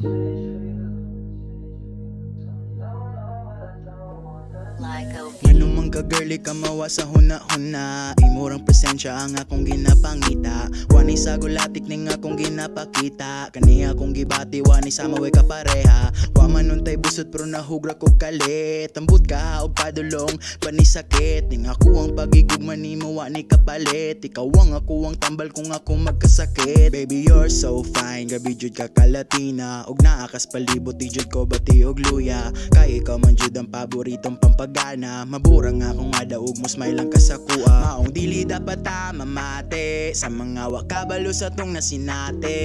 Ngano man ka girly ka mawa sa huna-huna, imurang presensya ang akong ginapangita. Wani sa gulatik ning akong ginapakita, kani akong gibati wani sa maway ka pareha. Wa man untay busot pero nahugra kog kalit, ambot ka og padulong pani sakit. Ning ako ang pagigugma nimo wani kapalit, ikaw ang ako ang tambal kung ako magkasakit. Baby you're so fine, gabi jud ka kalatina, og naakas palibot di jud ko bati og luya. Kay ikaw man jud ang paboritong pampagana, maburang akong adaog mo smile lang ka sa kuha. Maong dili dapat ta mamate sa mga wakabalo sa tong nasinate.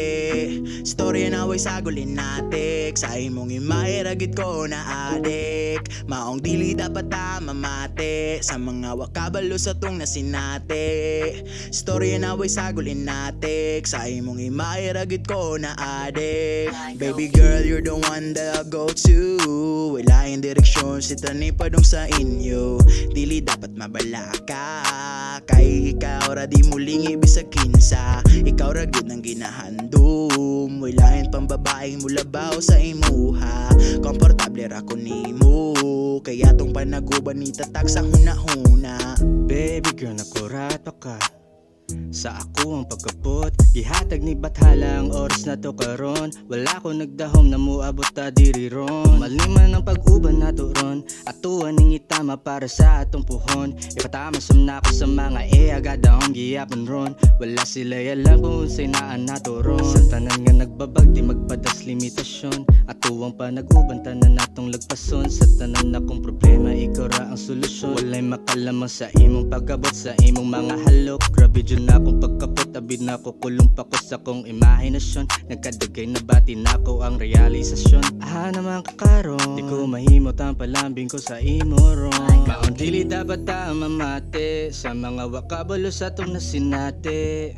Story na way sagulin natik, sa imong imahiragit ko na adik. Maong dili dapat ta mamate sa mga wakabalo sa tong nasinate. Story na way sagulin natik, sa imong imahiragit ko na adik. Baby girl you're the one that I go to, wala yung direksyon sita ni padong sa inyo. Dili dapat mabala ka, kay ikaw ra di muling ibisag kinsa. Ikaw ra gyud nang ginahandom, walain pang babaeng mulabaw sa imuha. Komportable ra ko nimo, kaya tong panaguban ni tatak sa huna-huna. Baby girl nakurato ka sa ako ang pagkapot, gihatag ni Bathala ang oras na to karon. Wala ko nagdahom na muabot ta diri ron. Maliman ang pag-uban nato ron, atuan ning itama para sa atong puhon. Ipatamasam na ko sa mga agad akong giyapon ron. Wala sila alam kung unsay naan nato ron. Sa tanan nga nagbabag di magpadas limitasyon, atuang pa nag-uban tanan natong lagpason. Sa tanan akong problema ikaw ra ang solusyon. Walay makalamang sa imong pagabot, sa imong mga halok. Grabe dyan na akong pagkapot, abid na ako kulong pa ko sa kong imahinasyon. Nagkadagay na bati na ko ang realisasyon. Naman kakaron, di ko mahimot ang palambing ko sa imo ron. Maong dili dapat ta mamate sa mga wakabalo sa tong nasinate.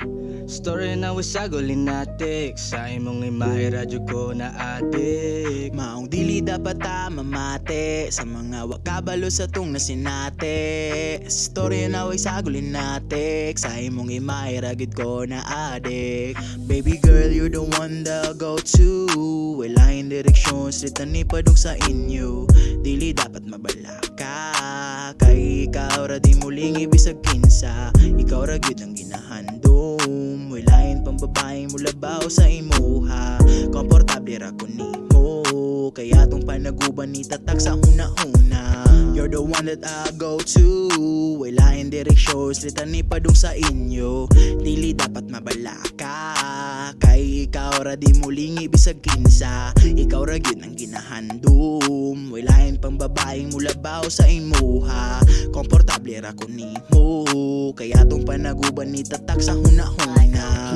Story na wisagolin natik, sa imong imahe radyo ko na adik. Maong dili dapat ta mamate sa mga wakabalo sa tong nasinate. Story na way sagulin natik, sa imong imahe ragid ko na adik. Baby girl you're the one that I go to, wala yung direksyon sita ni padong sa inyo. Dili dapat mabala ka, kay ikaw ra di muling ibisag kinsa. Ikaw ra gyud ang ginahandom, walain pang babaeng mulabaw sa imuha. Komportable ra ko nimo, kaya tong panaguban ni tatak sa huna-huna. You're the one that I go to, wala yung direksyon sita ni padong sa inyo. Dili dapat mabala ka, kay ikaw ra di muling ibisag kinsa. Ikaw ra gyud ang ginahandom, walain pang babaeng mulabaw sa imuha. Komportable ra ko nimo, kaya tong panaguban ni tatak sa huna-huna.